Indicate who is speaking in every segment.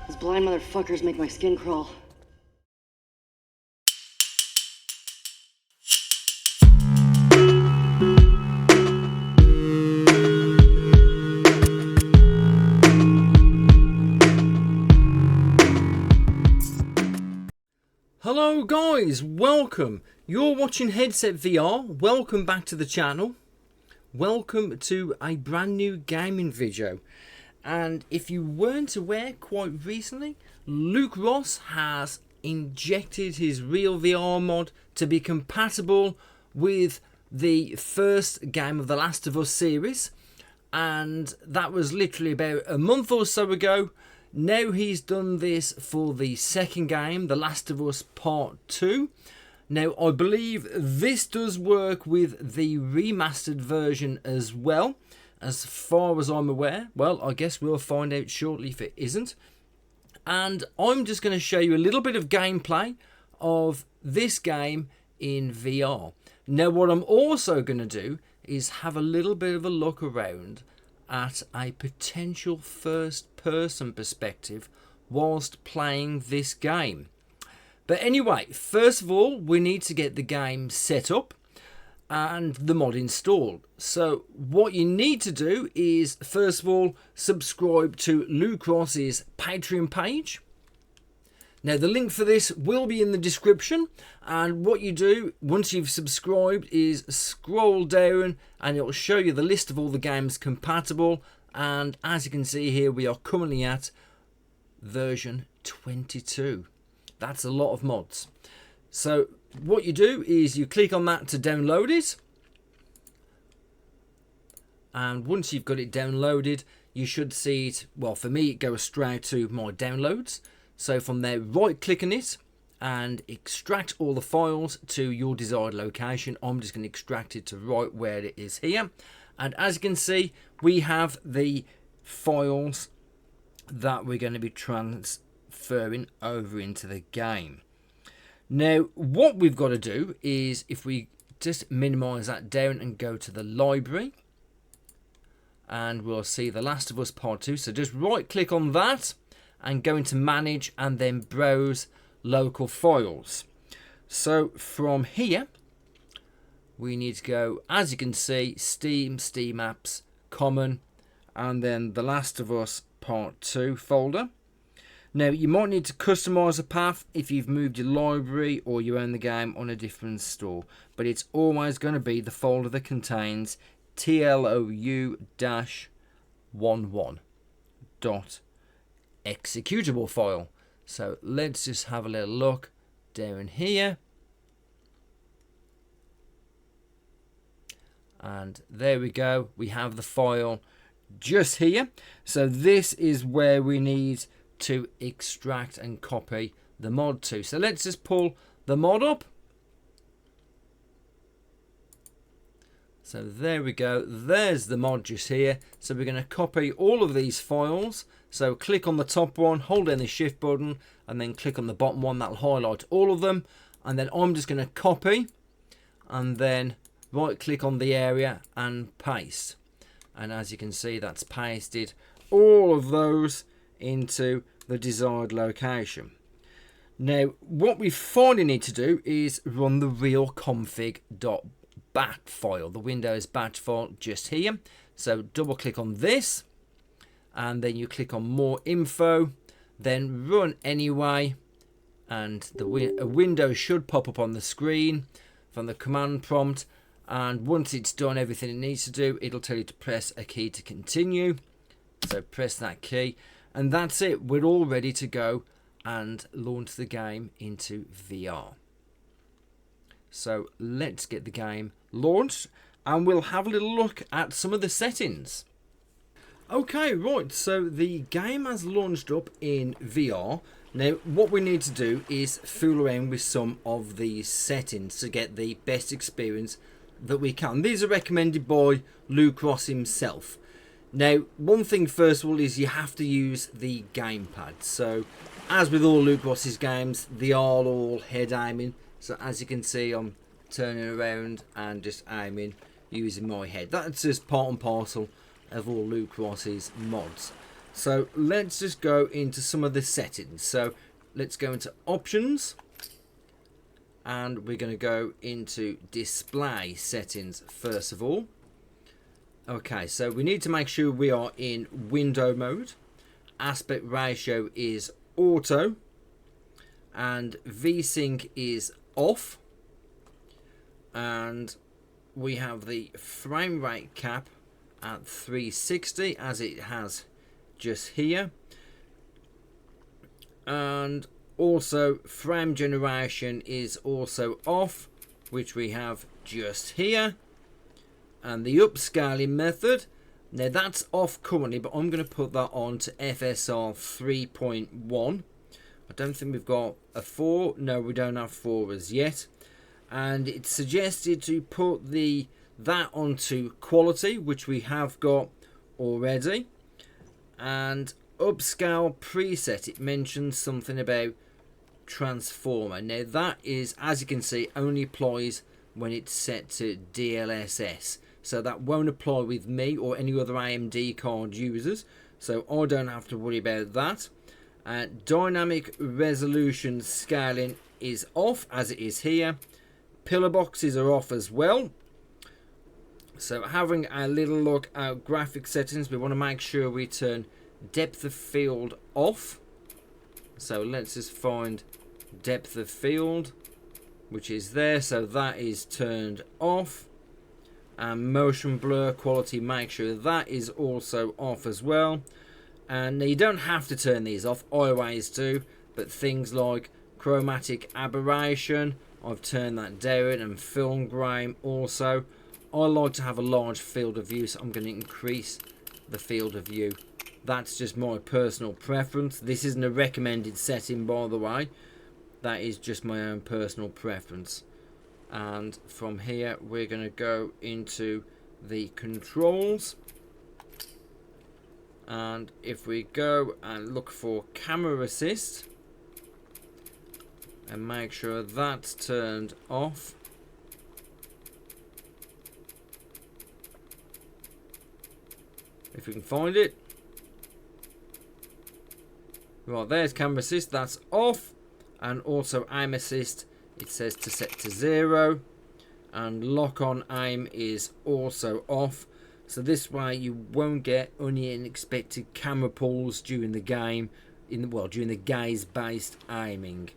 Speaker 1: Those blind motherfuckers make my skin crawl.
Speaker 2: Hello guys, welcome. You're watching Headset VR. Welcome back to the channel. Welcome to a brand new gaming video. And if you weren't aware, quite recently, Luke Ross has injected his Real VR mod to be compatible with the first game of the Last of Us series. And that was literally about a month or so ago. Now he's done this for the second game, The Last of Us Part 2. Now, I believe this does work with the remastered version as well, as far as I'm aware. Well, I guess we'll find out shortly if it isn't. And I'm just going to show you a little bit of gameplay of this game in VR. Now, what I'm also going to do is have a little bit of a look around at a potential first-person perspective whilst playing this game. But anyway, first of all, we need to get the game set up and the mod installed. So what you need to do is, first of all, subscribe to Luke Ross's Patreon page. Now, the link for this will be in the description, and what you do once you've subscribed is scroll down and it will show you the list of all the games compatible, and as you can see here, we are currently at version 22. That's a lot of mods. So what you do is you click on that to download it, and once you've got it downloaded, you should see it, well, for me it goes straight to my downloads. So from there, right click on it and extract all the files to your desired location. I'm just going to extract it to right where it is here. And as you can see, we have the files that we're going to be transferring over into the game. Now, what we've got to do is, if we just minimize that down and go to the library, and we'll see The Last of Us Part 2. So just right click on that and go into manage and then browse local files. So from here we need to go, as you can see, Steam, Steam Apps, Common, and then The Last of Us Part 2 folder. Now you might need to customize a path if you've moved your library or you own the game on a different store, but it's always going to be the folder that contains TLOU-11.executable file. So let's just have a little look down here, and there we go, we have the file just here. So this is where we need to extract and copy the mod to. So let's just pull the mod up. So there we go, there's the mod just here. So we're going to copy all of these files. So click on the top one, hold down the shift button, and then click on the bottom one. That'll highlight all of them. And then I'm just going to copy and then right click on the area and paste. And as you can see, that's pasted all of those into the desired location. Now what we finally need to do is run the realconfig.bat bat file, the Windows batch file just here. So double click on this, and then you click on more info, then run anyway, and a window should pop up on the screen from the command prompt. And once it's done everything it needs to do, it'll tell you to press a key to continue. So press that key, and that's it. We're all ready to go and launch the game into VR. So let's get the game launched, and we'll have a little look at some of the settings. Okay, right, so the game has launched up in VR. Now, what we need to do is fool around with some of these settings to get the best experience that we can. These are recommended by Luke Ross himself. Now, one thing first of all is you have to use the gamepad. So, as with all Luke Ross's games, they are all head aiming. So, as you can see, I'm turning around and just aiming using my head. That's just part and parcel of all Luke Ross's mods. So, let's just go into some of the settings. So, let's go into options. And we're going to go into display settings first of all. Okay, so we need to make sure we are in window mode. Aspect ratio is auto. And VSync is off. And we have the frame rate cap at 360 as it has just here. And also frame generation is also off, which we have just here. And the upscaling method, now that's off currently, but I'm going to put that on to FSR 3.1. I don't think we've got a 4. No, we don't have 4 as yet. And it's suggested to put that onto quality, which we have got already. And upscale preset, it mentions something about transformer. Now that is, as you can see, only applies when it's set to DLSS. So that won't apply with me or any other AMD card users. So I don't have to worry about that. Dynamic resolution scaling is off as it is here. Pillar boxes are off as well. So having a little look at graphic settings, we want to make sure we turn depth of field off. So let's just find depth of field, which is there. So that is turned off. And motion blur quality, make sure that is also off as well. And you don't have to turn these off, I always do, but things like chromatic aberration, I've turned that down, and film grain also. I like to have a large field of view, so I'm going to increase the field of view. That's just my personal preference. This isn't a recommended setting, by the way. That is just my own personal preference. And from here we're going to go into the controls, and if we go and look for camera assist and make sure that's turned off, if we can find it. Right, there's camera assist, that's off. And also aim assist, it says to set to 0, and lock on aim is also off. So this way you won't get any unexpected camera pulls during the game, during the gaze based aiming.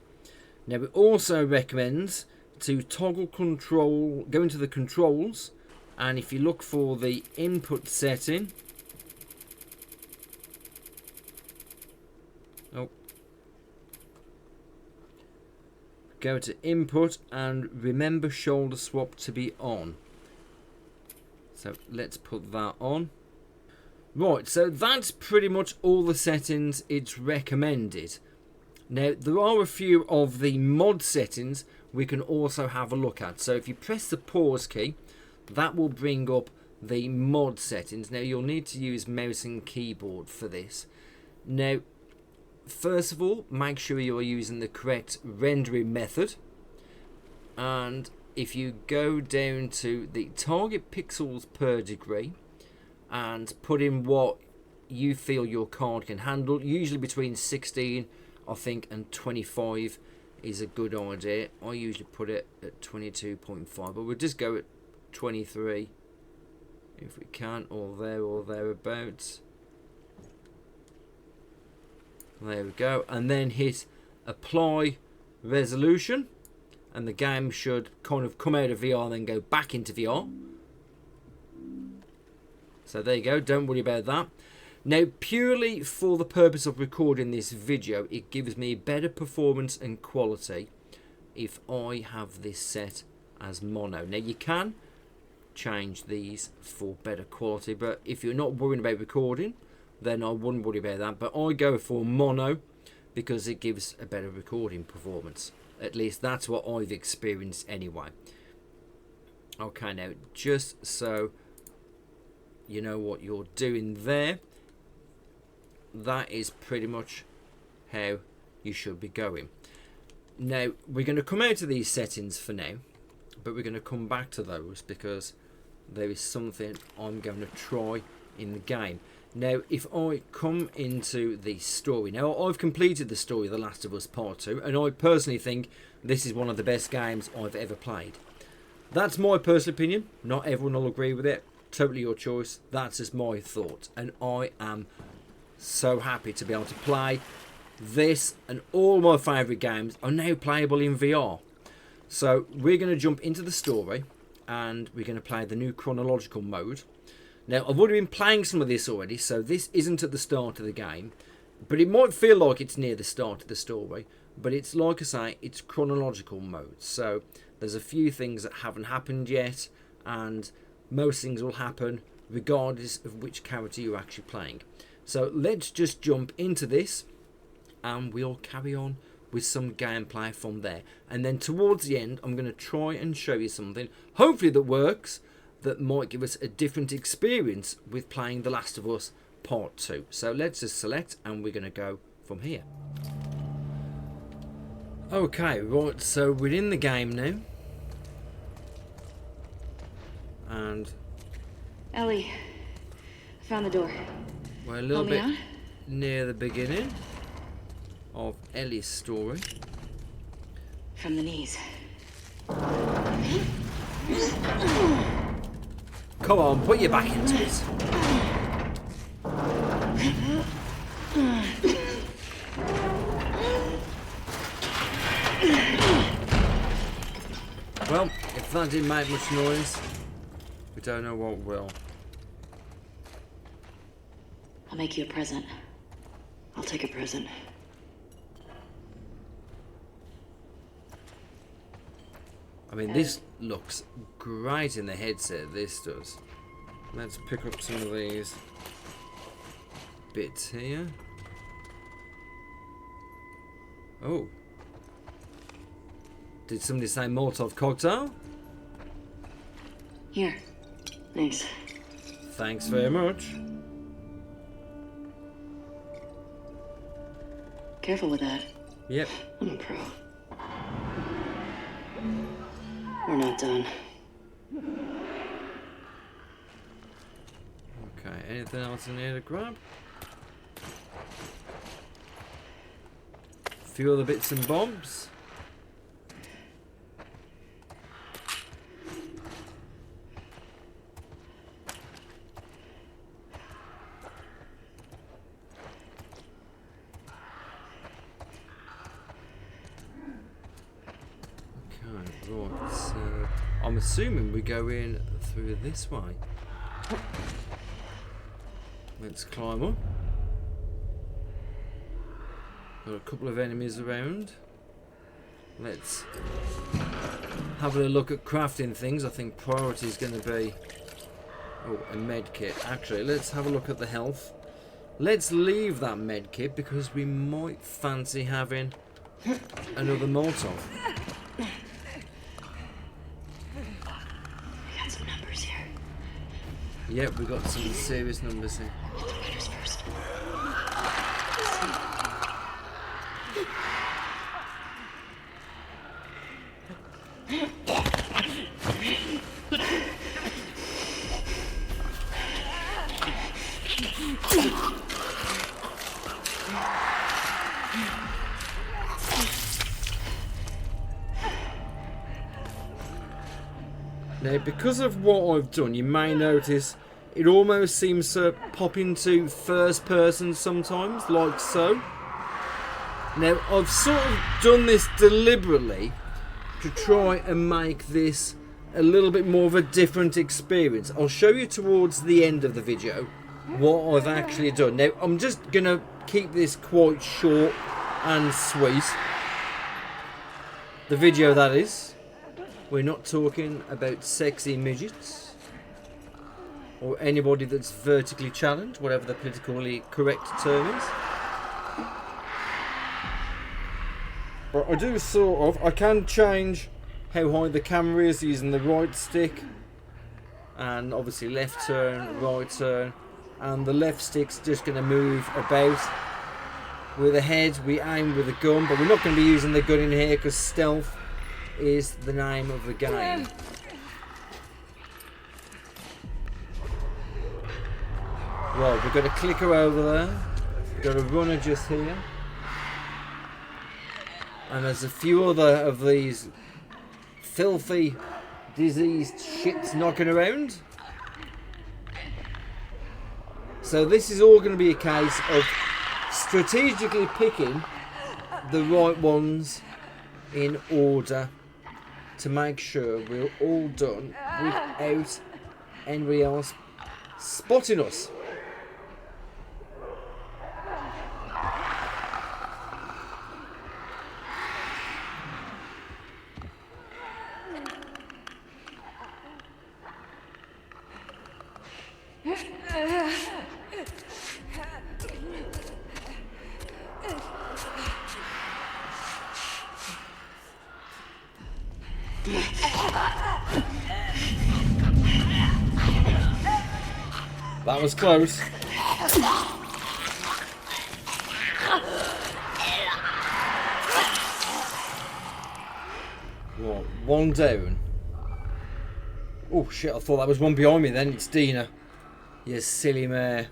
Speaker 2: Now it also recommends to toggle control, go into the controls, and if you look for the input setting, go to input and remember shoulder swap to be on. So let's put that on. Right, so that's pretty much all the settings it's recommended. Now there are a few of the mod settings we can also have a look at. So if you press the pause key, that will bring up the mod settings. Now you'll need to use mouse and keyboard for this. Now first of all, make sure you are using the correct rendering method, and if you go down to the target pixels per degree and put in what you feel your card can handle, usually between 16 I think and 25 is a good idea. I usually put it at 22.5, but we'll just go at 23 if we can, or thereabouts. There we go, and then hit apply resolution, and the game should kind of come out of VR and then go back into VR. So there you go, don't worry about that. Now, purely for the purpose of recording this video, it gives me better performance and quality if I have this set as mono. Now, you can change these for better quality, but if you're not worrying about recording, then I wouldn't worry about that. But I go for mono because it gives a better recording performance. At least that's what I've experienced anyway. Okay, now, just so you know what you're doing there, that is pretty much how you should be going. Now, we're going to come out of these settings for now, but we're going to come back to those because there is something I'm going to try in the game. Now, if I come into the story, now I've completed the story of The Last of Us Part 2, and I personally think this is one of the best games I've ever played. That's my personal opinion. Not everyone will agree with it. Totally your choice. That's just my thought, and I am so happy to be able to play this, and all my favourite games are now playable in VR. So we're going to jump into the story and we're going to play the new chronological mode. Now, I've already been playing some of this already, so this isn't at the start of the game, but it might feel like it's near the start of the story, but it's, like I say, it's chronological mode. So there's a few things that haven't happened yet, and most things will happen regardless of which character you're actually playing. So let's just jump into this and we'll carry on with some gameplay from there. And then towards the end, I'm going to try and show you something, hopefully that works, that might give us a different experience with playing The Last of Us Part 2. So let's just select and we're going to go from here. Okay, right, so we're in the game now. And
Speaker 1: Ellie, I found the door.
Speaker 2: we're a little bit near the beginning of Ellie's story.
Speaker 1: From the knees.
Speaker 2: Come on, put your back into it. Well, if that didn't make much noise, we don't know what will.
Speaker 1: I'll make you a present. I'll take a present.
Speaker 2: I mean, this looks great in the headset, this does. Let's pick up some of these bits here. Oh. Did somebody say Molotov cocktail?
Speaker 1: Here. Thanks.
Speaker 2: Thanks very much.
Speaker 1: Careful with that.
Speaker 2: Yep.
Speaker 1: I'm a pro. We're not done.
Speaker 2: Okay, anything else in here to grab? A few other bits and bobs. Right, so I'm assuming we go in through this way. Let's climb up. Got a couple of enemies around. Let's have a look at crafting things. I think priority is going to be a med kit. Actually, let's have a look at the health. Let's leave that med kit because we might fancy having another Molotov. Yep, we got some serious numbers here.
Speaker 1: Get the fighters first.
Speaker 2: Now, because of what I've done, you may notice it almost seems to pop into first person sometimes, like so. Now, I've sort of done this deliberately to try and make this a little bit more of a different experience. I'll show you towards the end of the video what I've actually done. Now, I'm just going to keep this quite short and sweet. The video, that is. We're not talking about sexy midgets or anybody that's vertically challenged, whatever the politically correct term is. But I do sort of, I can change how high the camera is using the right stick, and obviously left turn, right turn, and the left stick's just going to move about. With the head we aim with a gun, but we're not going to be using the gun in here because stealth is the name of the game. Right, we've got a clicker over there, we've got a runner just here, and there's a few other of these filthy, diseased shits knocking around. So this is all going to be a case of strategically picking the right ones in order to make sure we're all done without anybody else spotting us. That was close. What? One down. Oh shit, I thought that was one behind me then. It's Dina. You silly mare.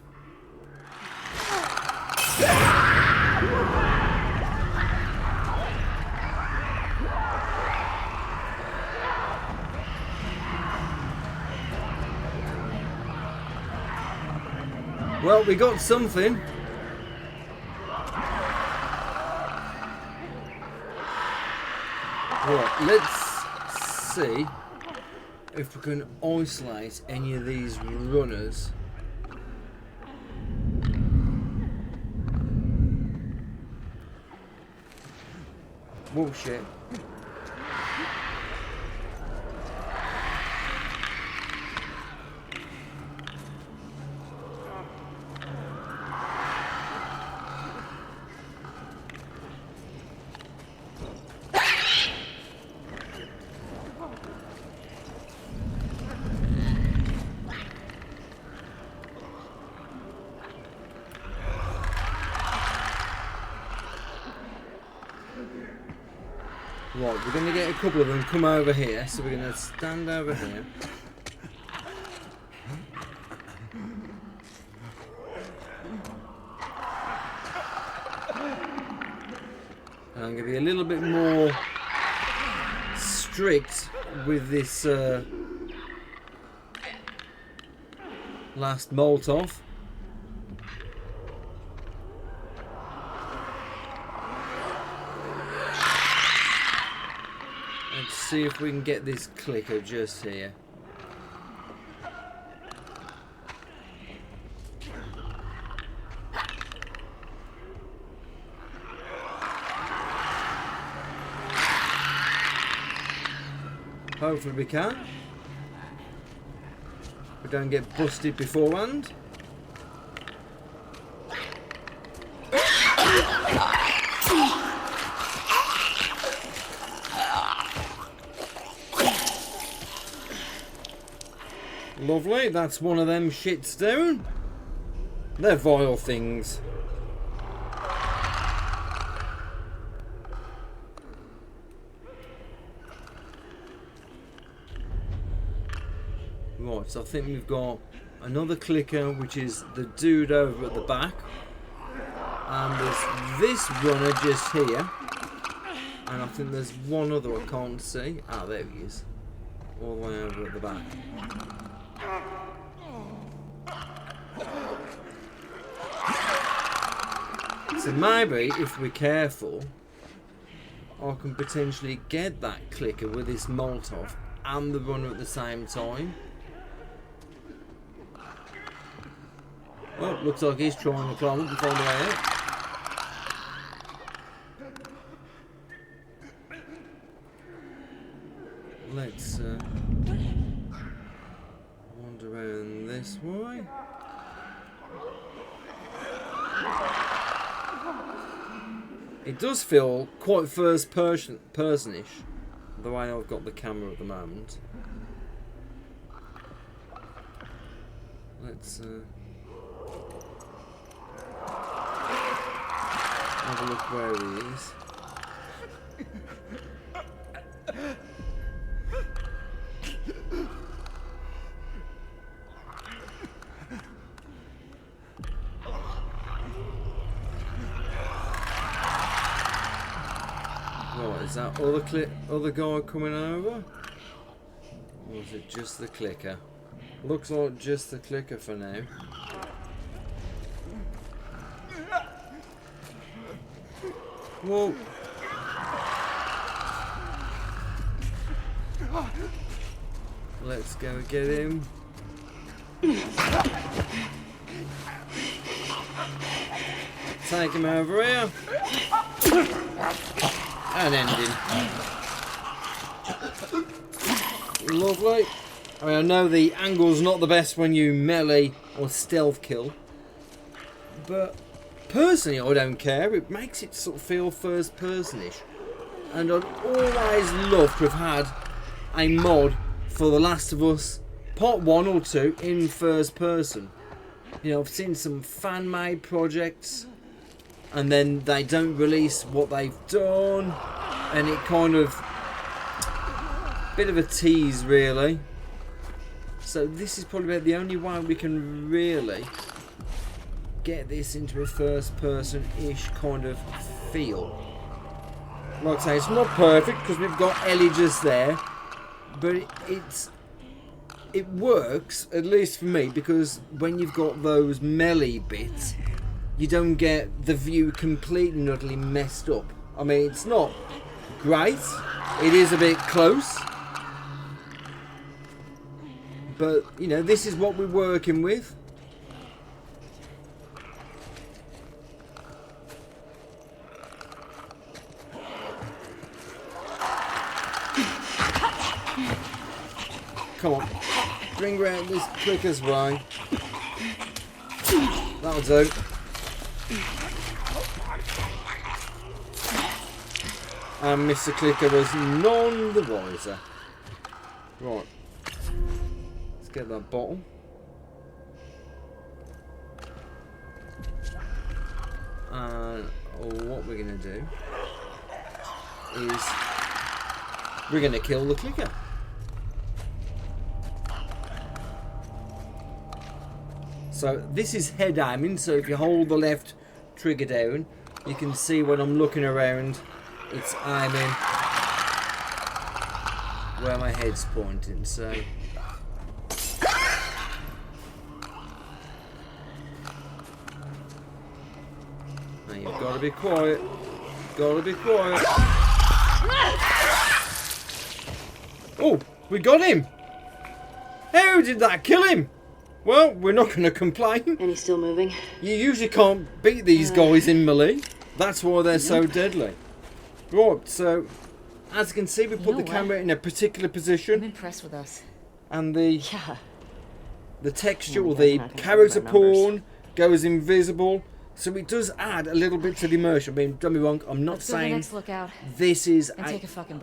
Speaker 2: Well, we got something. Right, let's see if we can isolate any of these runners. Whoa, shit. Right, we're going to get a couple of them come over here, so we're going to stand over here. And I'm going to be a little bit more strict with this last Molotov. Let's see if we can get this clicker just here. Hopefully we can. We don't get busted beforehand. Lovely, that's one of them shits down. They're vile things. Right, so I think we've got another clicker, which is the dude over at the back. And there's this runner just here. And I think there's one other I can't see. Ah, there he is. all the way over at the back. So maybe, if we're careful, I can potentially get that clicker with this Molotov and the runner at the same time. Well, looks like he's trying to climb up and find a way out. Let's wander around this way. It does feel quite first personish, the way I've got the camera at the moment. Let's have a look where he is. Right, is that other guy coming over? Or is it just the clicker? Looks like just the clicker for now. Whoa! Let's go get him. Take him over here. And end him. Lovely. I mean, I know the angle's not the best when you melee or stealth kill, but personally I don't care. It makes it sort of feel first personish, and I'd always love to have had a mod for The Last of Us Part 1 or 2 in first person. You know, I've seen some fan-made projects and then they don't release what they've done, and it kind of bit of a tease really. So this is probably about the only way we can really get this into a first person-ish kind of feel. Like I say, it's not perfect because we've got Ellie just there, but it works, at least for me, because when you've got those melee bits, you don't get the view completely and utterly messed up. I mean, it's not great, it is a bit close, but you know, this is what we're working with. Come on, bring round this clicker's way. That'll do. And Mr. Clicker was none the wiser. Right, let's get that bottle. And what we're going to do is we're going to kill the clicker. So this is head aiming, so if you hold the left trigger down, you can see when I'm looking around, it's aiming where my head's pointing. So now you've got to be quiet. Got to be quiet. Oh, we got him! How did that kill him? Well, we're not going to complain.
Speaker 1: And he's still moving.
Speaker 2: You usually can't beat these guys in melee. That's why they're so deadly. Right, so as you can see, we put the camera in a particular position.
Speaker 3: I'm impressed with us.
Speaker 2: And the texture or the character pawn goes invisible. So it does add a little bit to the immersion. I mean, don't be wrong, I'm not saying this is a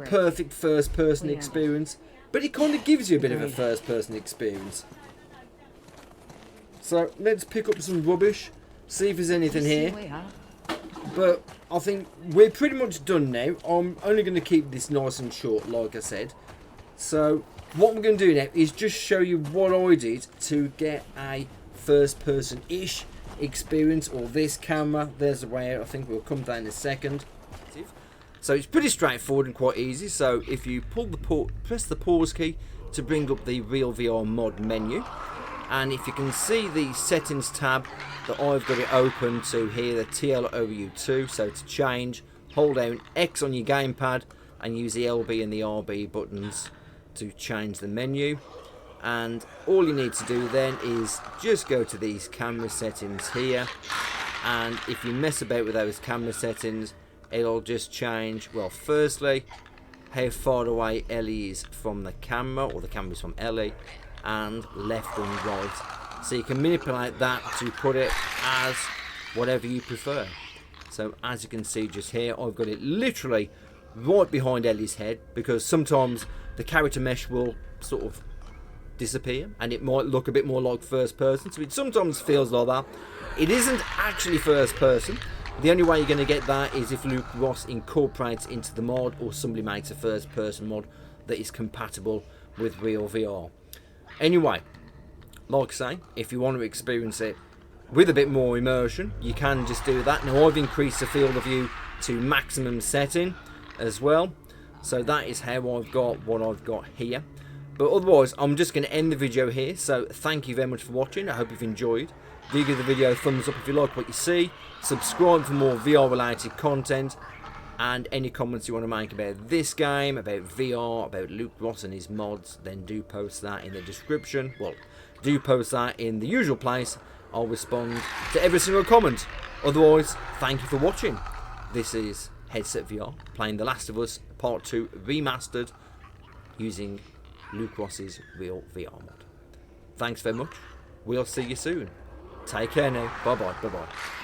Speaker 2: perfect first person experience, but it kind of gives you a bit of a first person experience. So let's pick up some rubbish, see if there's anything here. But I think we're pretty much done now. I'm only going to keep this nice and short, like I said. So what we're going to do now is just show you what I did to get a first person-ish experience, or this camera. There's the way out. I think we'll come down in a second. So it's pretty straightforward and quite easy. So if you press the pause key, to bring up the Real VR mod menu. And if you can see the settings tab that I've got it open to here, the TLOU2, so to change, hold down X on your gamepad and use the LB and the RB buttons to change the menu. And all you need to do then is just go to these camera settings here, and if you mess about with those camera settings, it'll just change, well, firstly, how far away Ellie is from the camera, or the camera is from Ellie, and left and right. So you can manipulate that to put it as whatever you prefer. So as you can see just here, I've got it literally right behind Ellie's head, because sometimes the character mesh will sort of disappear and it might look a bit more like first person, so it sometimes feels like that. It isn't actually first person. The only way you're going to get that is if Luke Ross incorporates into the mod, or somebody makes a first person mod that is compatible with Real VR. Anyway, like I say, if you want to experience it with a bit more immersion, you can just do that. Now I've increased the field of view to maximum setting as well, so that is how I've got what I've got here. But otherwise, I'm just going to end the video here. So thank you very much for watching. I hope you've enjoyed. Do give the video a thumbs up if you like what you see. Subscribe for more VR related content. And any comments you want to make about this game, about VR, about Luke Ross and his mods, then do post that in the description. Well, do post that in the usual place. I'll respond to every single comment. Otherwise, thank you for watching. This is Headset VR, playing The Last of Us Part 2 Remastered, using Luke Ross's Real VR mod. Thanks very much. We'll see you soon. Take care now. Bye bye. Bye bye.